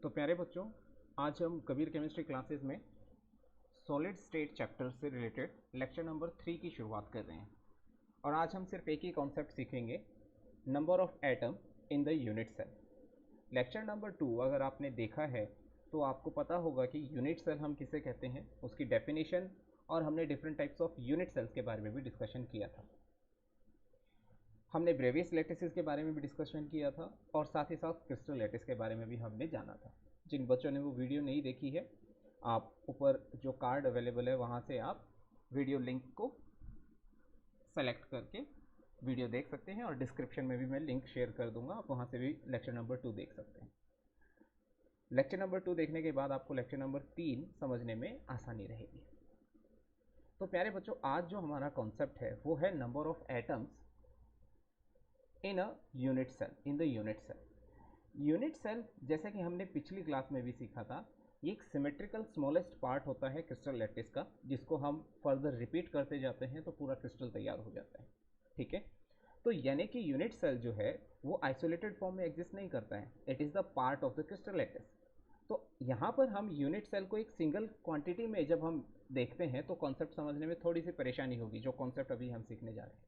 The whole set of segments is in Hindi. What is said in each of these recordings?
तो प्यारे बच्चों, आज हम कबीर केमिस्ट्री क्लासेस में सॉलिड स्टेट चैप्टर से रिलेटेड लेक्चर नंबर 3 की शुरुआत कर रहे हैं। और आज हम सिर्फ एक ही कॉन्सेप्ट सीखेंगे, number of atom in the unit cell. Lecture number 2 अगर आपने देखा है तो आपको पता होगा कि यूनिट सेल हम किसे कहते हैं, उसकी डेफिनेशन, और हमने different types of unit cells के बारे में भी डिस्कशन किया था। हमने ब्रेवियस लैटिसेस के बारे में भी डिस्कशन किया था और साथ ही साथ क्रिस्टल लैटिस के बारे में भी हमने जाना था। जिन बच्चों ने वो वीडियो नहीं देखी है, आप ऊपर जो कार्ड अवेलेबल है वहाँ से आप वीडियो लिंक को सेलेक्ट करके वीडियो देख सकते हैं, और डिस्क्रिप्शन में भी मैं लिंक शेयर कर दूंगा, आप वहाँ से भी लेक्चर नंबर 2 देख सकते हैं। लेक्चर नंबर 2 देखने के बाद आपको लेक्चर नंबर 3 समझने में आसानी रहेगी। तो प्यारे बच्चों, आज जो हमारा कॉन्सेप्ट है वो है number of atoms in a unit cell, in the unit cell. Unit cell, जैसा कि हमने पिछली क्लास में भी सीखा था, ये एक सिमेट्रिकल स्मॉलेस्ट पार्ट होता है क्रिस्टल लैटिस का, जिसको हम फर्दर रिपीट करते जाते हैं तो पूरा क्रिस्टल तैयार हो जाता है। ठीक है, तो यानी कि यूनिट सेल जो है वो आइसोलेटेड फॉर्म में एग्जिस्ट नहीं करता है, it is the part of the crystal lattice. तो यहाँ पर हम यूनिट सेल को एक सिंगल क्वांटिटी में जब हम देखते हैं तो कॉन्सेप्ट समझने में थोड़ी सी परेशानी होगी, जो कॉन्सेप्ट अभी हम सीखने जा रहे हैं।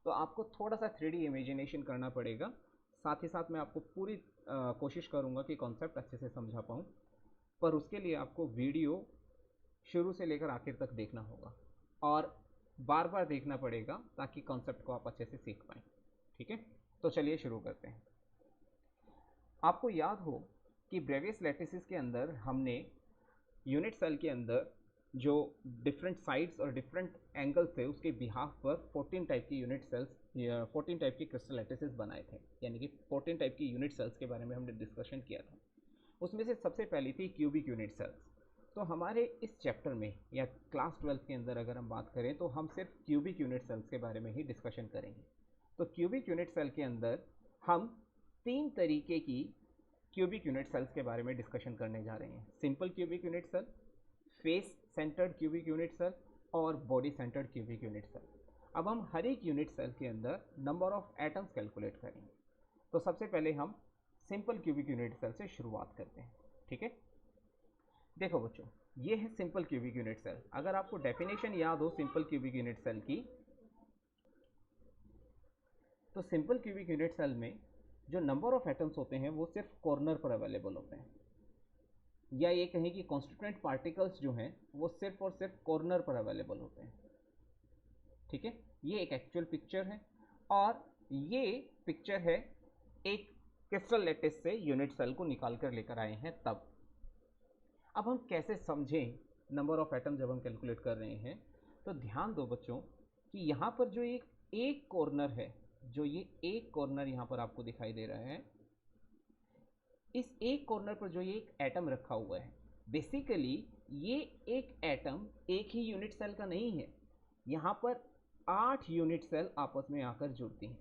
तो आपको थोड़ा सा 3D इमेजिनेशन करना पड़ेगा। साथ ही साथ मैं आपको पूरी कोशिश करूँगा कि कॉन्सेप्ट अच्छे से समझा पाऊँ, पर उसके लिए आपको वीडियो शुरू से लेकर आखिर तक देखना होगा और बार बार देखना पड़ेगा ताकि कॉन्सेप्ट को आप अच्छे से सीख पाएँ। ठीक है, तो चलिए शुरू करते हैं। आपको याद हो कि ब्रेवियस लैटिसेस के अंदर हमने यूनिट सेल के अंदर जो डिफरेंट साइड्स और डिफरेंट एंगल्स थे उसके बिहाफ पर 14 टाइप की यूनिट सेल्स या 14 टाइप की क्रिस्टल लैटिसेस बनाए थे, यानी कि 14 टाइप की यूनिट सेल्स के बारे में हमने डिस्कशन किया था। उसमें से सबसे पहली थी क्यूबिक यूनिट सेल्स। तो हमारे इस चैप्टर में या क्लास 12 के अंदर अगर हम बात करें तो हम सिर्फ क्यूबिक यूनिट सेल्स के बारे में ही डिस्कशन करेंगे। तो क्यूबिक यूनिट सेल के अंदर हम 3 तरीके की क्यूबिक यूनिट सेल्स के बारे में डिस्कशन करने जा रहे हैं। Simple cubic unit cell, face centred cubic unit cell और body centred cubic unit cell. अब हम हर एक यूनिट सेल के अंदर नंबर ऑफ एटम्स कैलकुलेट करेंगे। तो सबसे पहले हम सिंपल क्यूबिक यूनिट सेल से शुरुआत करते हैं। ठीक है, देखो बच्चों, ये है सिंपल क्यूबिक यूनिट सेल। अगर आपको डेफिनेशन याद हो सिंपल क्यूबिक यूनिट सेल की, तो सिंपल क्यूबिक यूनिट सेल में जो नंबर ऑफ एटम्स होते हैं वो सिर्फ कॉर्नर पर अवेलेबल होते हैं, या ये कहें कि कॉन्स्टिट्यूएंट पार्टिकल्स जो हैं वो सिर्फ और सिर्फ कॉर्नर पर अवेलेबल होते हैं। ठीक है, ये एक एक्चुअल पिक्चर है, और ये पिक्चर है एक क्रिस्टल लैटिस से यूनिट सेल को निकाल कर लेकर आए हैं तब। अब हम कैसे समझें नंबर ऑफ एटम जब हम कैलकुलेट कर रहे हैं, तो ध्यान दो बच्चों कि यहाँ पर जो एक कॉर्नर है, जो ये एक कॉर्नर यहाँ पर आपको दिखाई दे रहा है, इस एक कॉर्नर पर जो ये एक एटम रखा हुआ है, बेसिकली ये एक एटम एक ही यूनिट सेल का नहीं है। यहाँ पर 8 यूनिट सेल आपस में आकर जुड़ती हैं,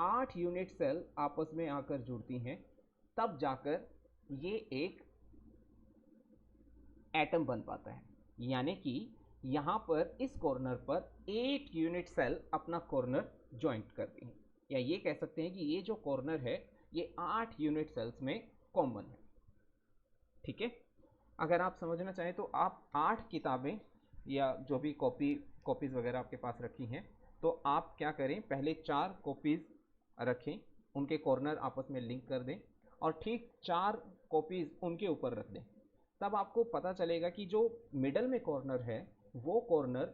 8 यूनिट सेल आपस में आकर जुड़ती हैं, तब जाकर ये एक एटम बन पाता है। यानी कि यहाँ पर इस कॉर्नर पर 8 यूनिट सेल अपना कॉर्नर ज्वाइंट करती हैं, या ये कह सकते हैं कि ये जो कॉर्नर है ये 8 यूनिट सेल्स में कॉमन है। ठीक है, अगर आप समझना चाहें तो आप 8 किताबें या जो भी कॉपीज़ वगैरह आपके पास रखी हैं, तो आप क्या करें, पहले 4 कॉपीज़ रखें, उनके कॉर्नर आपस में लिंक कर दें, और ठीक 4 कॉपीज़ उनके ऊपर रख दें। तब आपको पता चलेगा कि जो मिडल में कॉर्नर है वो कॉर्नर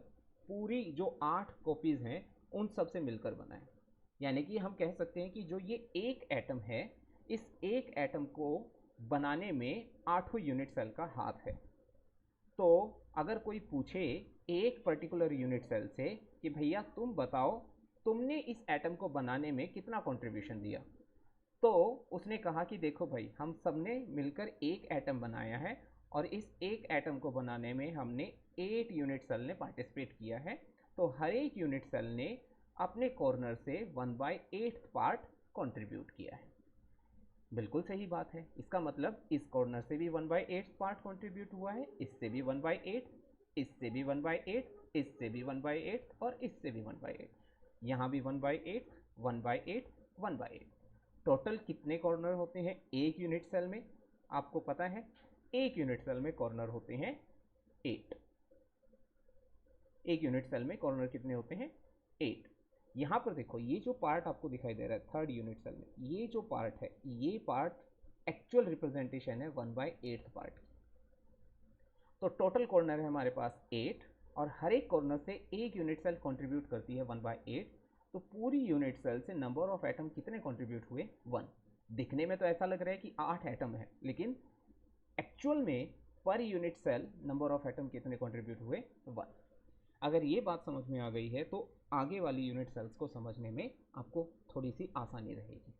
पूरी जो 8 कॉपीज़ हैं उन सब से मिलकर बना है। यानी कि हम कह सकते हैं कि जो ये एक एटम है, इस एक एटम को बनाने में 8 यूनिट सेल का हाथ है। तो अगर कोई पूछे एक पर्टिकुलर यूनिट सेल से कि भैया तुम बताओ तुमने इस एटम को बनाने में कितना कंट्रीब्यूशन दिया, तो उसने कहा कि देखो भाई, हम सब ने मिलकर एक एटम बनाया है, और इस एक एटम को बनाने में हमने 8 यूनिट सेल ने पार्टिसिपेट किया है। तो हर एक यूनिट सेल ने अपने कॉर्नर से 1/8 पार्ट कंट्रीब्यूट किया है। बिल्कुल सही बात है, इसका मतलब इस कॉर्नर से भी 1/8 पार्ट कंट्रीब्यूट हुआ है, इससे भी 1/8, इससे भी 1/8, इससे भी 1/8 और इससे भी 1/8, यहाँ भी 1/8, 1/8, 1/8। टोटल कितने कॉर्नर होते हैं एक यूनिट सेल में? आपको पता है एक यूनिट सेल में कॉर्नर होते हैं 8। एक यूनिट सेल में कॉर्नर कितने होते हैं 8। यहाँ पर देखो ये जो पार्ट आपको दिखाई दे रहा है थर्ड यूनिट सेल में, ये जो पार्ट है ये पार्ट एक्चुअल रिप्रेजेंटेशन है 1/8 पार्ट। तो टोटल कॉर्नर है हमारे पास 8 और हर एक कॉर्नर से एक यूनिट सेल कंट्रीब्यूट करती है 1/8। तो पूरी यूनिट सेल से नंबर ऑफ एटम कितने कंट्रीब्यूट हुए 1। दिखने में तो ऐसा लग रहा है कि 8 एटम है, लेकिन एक्चुअल में per unit cell number of atom कितने कंट्रीब्यूट हुए 1। अगर ये बात समझ में आ गई है तो आगे वाली यूनिट सेल्स को समझने में आपको थोड़ी सी आसानी रहेगी।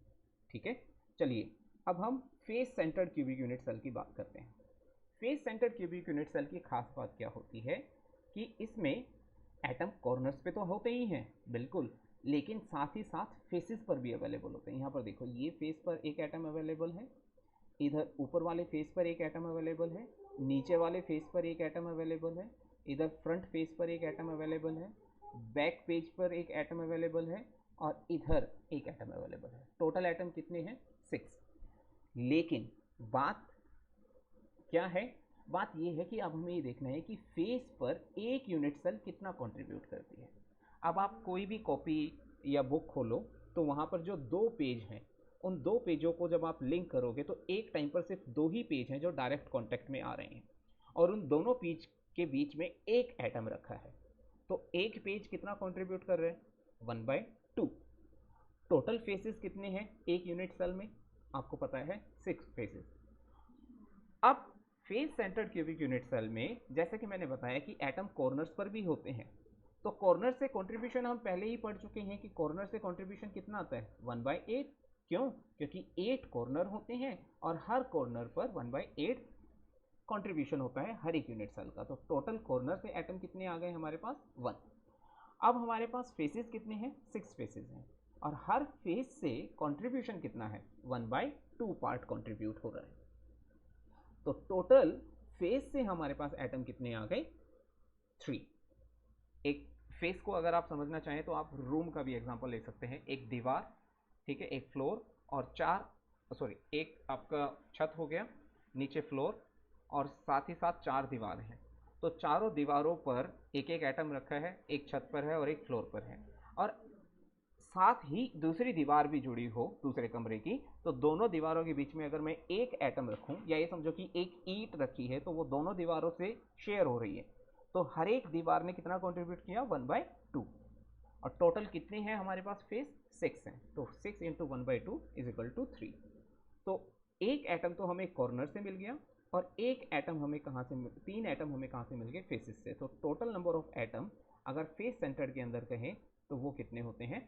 ठीक है, चलिए अब हम face centred cubic unit cell की बात करते हैं। Face centred cubic unit cell की खास बात क्या होती है कि इसमें एटम कॉर्नर्स पे तो होते ही हैं बिल्कुल, लेकिन साथ ही साथ फेसेस पर भी अवेलेबल होते हैं। यहाँ पर देखो ये फेस पर एक एटम अवेलेबल है, इधर ऊपर वाले फेस पर एक एटम अवेलेबल है, नीचे वाले फेस पर एक एटम अवेलेबल है, इधर फ्रंट फेस पर एक एटम अवेलेबल है, बैक पेज पर एक एटम अवेलेबल है और इधर एक एटम अवेलेबल है। टोटल एटम कितने हैं 6। लेकिन बात क्या है, बात यह है कि अब हमें ये देखना है कि फेस पर एक यूनिट सेल कितना कंट्रीब्यूट करती है। अब आप कोई भी कॉपी या बुक खोलो तो वहाँ पर जो 2 पेज हैं उन 2 पेजों को जब आप लिंक करोगे तो एक टाइम पर सिर्फ 2 ही पेज हैं जो डायरेक्ट कांटेक्ट में आ रहे हैं और उन दोनों पेज के बीच में एक एटम रखा है। तो एक पेज कितना कंट्रीब्यूट कर रहे हैं 1/2। टोटल फेसेस कितने हैं एक यूनिट सेल में, आपको पता है 6 फेसेस। अब face centred cubic unit cell में जैसे कि मैंने बताया कि एटम कॉर्नर्स पर भी होते हैं, तो कॉर्नर से कंट्रीब्यूशन हम पहले ही पढ़ चुके हैं कि कॉर्नर से कंट्रीब्यूशन कितना आता है 1/8। क्यों? क्योंकि 8 कॉर्नर होते हैं और हर कॉर्नर पर 1/8 कंट्रीब्यूशन होता है हर एक यूनिट सेल का। तो टोटल कॉर्नर से एटम कितने आ गए हमारे पास 1। अब हमारे पास फेसेस कितने हैं 6 फेसेस हैं और हर फेस से कंट्रीब्यूशन कितना है 1/2 पार्ट कंट्रीब्यूट हो रहा है। तो टोटल फेस से हमारे पास एटम कितने आ गए 3। एक फेस को अगर आप समझना चाहें तो आप रूम का भी एग्जांपल ले सकते हैं। एक दीवार, ठीक है, एक फ्लोर और एक आपका छत हो गया, नीचे फ्लोर और साथ ही साथ 4 दीवार हैं। तो चारों दीवारों पर एक एक एटम रखा है, एक छत पर है और एक फ्लोर पर है और साथ ही दूसरी दीवार भी जुड़ी हो दूसरे कमरे की, तो दोनों दीवारों के बीच में अगर मैं एक एटम रखूं या ये समझो कि एक ईंट रखी है तो वो दोनों दीवारों से शेयर हो रही है, तो हर एक दीवार ने कितना कंट्रीब्यूट किया 1/2। और टोटल कितने हैं हमारे पास फेस 6 हैं, तो 6 इंटू 1/2 इज इक्वल टू 3। तो एक एटम तो हमें कॉर्नर से मिल गया और एक एटम हमें कहाँ से 3 एटम हमें कहाँ से मिल गए फेसेस से। तो टोटल नंबर ऑफ एटम अगर फेस सेंटर के अंदर कहें तो वो कितने होते हैं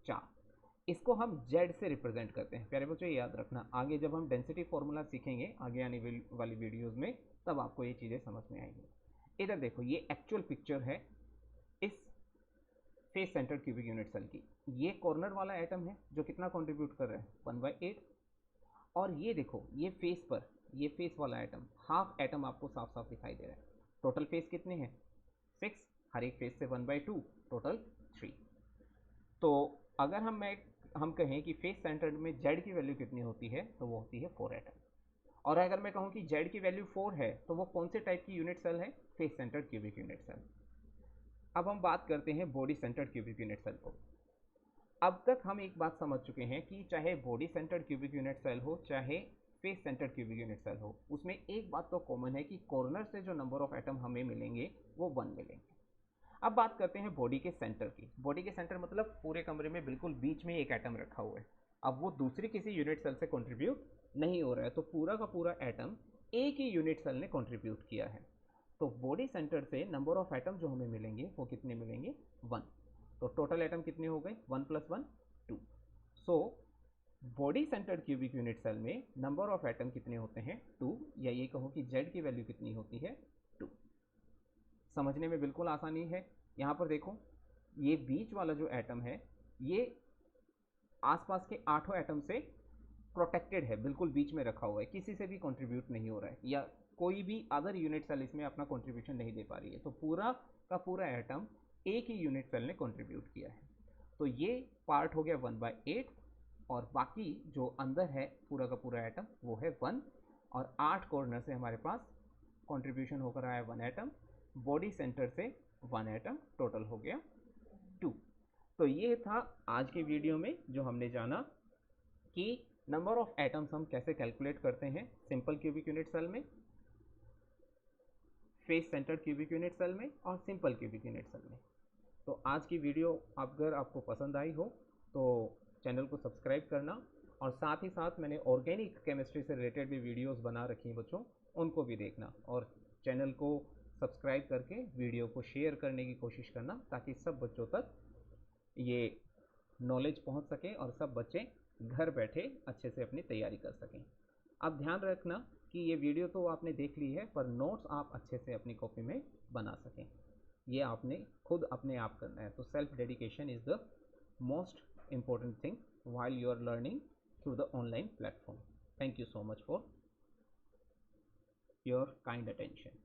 4। इसको हम Z से रिप्रेजेंट करते हैं। प्यारे बच्चों याद रखना, आगे जब हम डेंसिटी फॉर्मूला सीखेंगे आगे आने वाली वीडियोस में, तब आपको ये चीज़ें समझ में आएंगी। इधर देखो ये एक्चुअल पिक्चर है इस face centred cubic unit cell की। ये कॉर्नर वाला एटम है जो कितना कंट्रीब्यूट कर रहा है 1/8 और ये देखो ये फेस वाला एटम हाफ एटम आपको साफ साफ दिखाई दे रहा है। टोटल फेस कितने हैं 6, हर एक फेस से 1/2, टोटल 3। तो अगर हम कहें कि फेस सेंटर्ड में Z की वैल्यू कितनी होती है तो वो होती है 4 एटम। और अगर मैं कहूँ कि Z की वैल्यू 4 है तो वो कौन से टाइप की यूनिट सेल है face centred cubic unit cell. अब हम बात करते हैं body centred cubic unit cell को। अब तक हम एक बात समझ चुके हैं कि चाहे body centred cubic unit cell हो चाहे face centred cubic unit cell हो, उसमें एक बात तो कॉमन है कि कॉर्नर से जो नंबर ऑफ एटम हमें मिलेंगे वो 1 मिलेंगे। अब बात करते हैं बॉडी के सेंटर की। बॉडी के सेंटर मतलब पूरे कमरे में बिल्कुल बीच में एक एटम रखा हुआ है, अब वो दूसरी किसी यूनिट सेल से कंट्रीब्यूट नहीं हो रहा है, तो पूरा का पूरा एटम एक ही यूनिट सेल ने कंट्रीब्यूट किया है। तो बॉडी सेंटर से नंबर ऑफ एटम जो हमें मिलेंगे वो कितने मिलेंगे 1। तो टोटल एटम कितने हो गए 1 + 1 2। So body centred cubic unit cell में नंबर ऑफ एटम कितने होते हैं 2, या ये कहो कि Z की वैल्यू कितनी होती है 2। समझने में बिल्कुल आसानी है। यहाँ पर देखो ये बीच वाला जो एटम है ये आसपास के 8 एटम से प्रोटेक्टेड है, बिल्कुल बीच में रखा हुआ है, किसी से भी कंट्रीब्यूट नहीं हो रहा है या कोई भी अदर यूनिट सेल इसमें अपना कंट्रीब्यूशन नहीं दे पा रही है। तो पूरा का पूरा एटम एक ही यूनिट सेल ने कंट्रीब्यूट किया है। तो ये पार्ट हो गया 1/8 और बाकी जो अंदर है पूरा का पूरा एटम वो है 1। और 8 कॉर्नर से हमारे पास कंट्रीब्यूशन होकर आया 1 एटम, बॉडी सेंटर से 1 एटम, टोटल हो गया 2। तो ये था आज के वीडियो में जो हमने जाना कि नंबर ऑफ एटम्स हम कैसे कैलकुलेट करते हैं सिंपल क्यूबिक यूनिट सेल में, face centred cubic unit cell में और सिंपल क्यूबिक यूनिट सेल में। तो आज की वीडियो अगर आपको पसंद आई हो तो चैनल को सब्सक्राइब करना, और साथ ही साथ मैंने ऑर्गेनिक केमिस्ट्री से रिलेटेड भी वीडियोस बना रखी हैं बच्चों, उनको भी देखना और चैनल को सब्सक्राइब करके वीडियो को शेयर करने की कोशिश करना ताकि सब बच्चों तक ये नॉलेज पहुंच सके और सब बच्चे घर बैठे अच्छे से अपनी तैयारी कर सकें। अब ध्यान रखना कि ये वीडियो तो आपने देख ली है, पर नोट्स आप अच्छे से अपनी कॉपी में बना सकें, ये आपने खुद अपने आप करना है। तो self dedication is the most important thing while you are learning through the online platform. Thank you so much for your kind attention.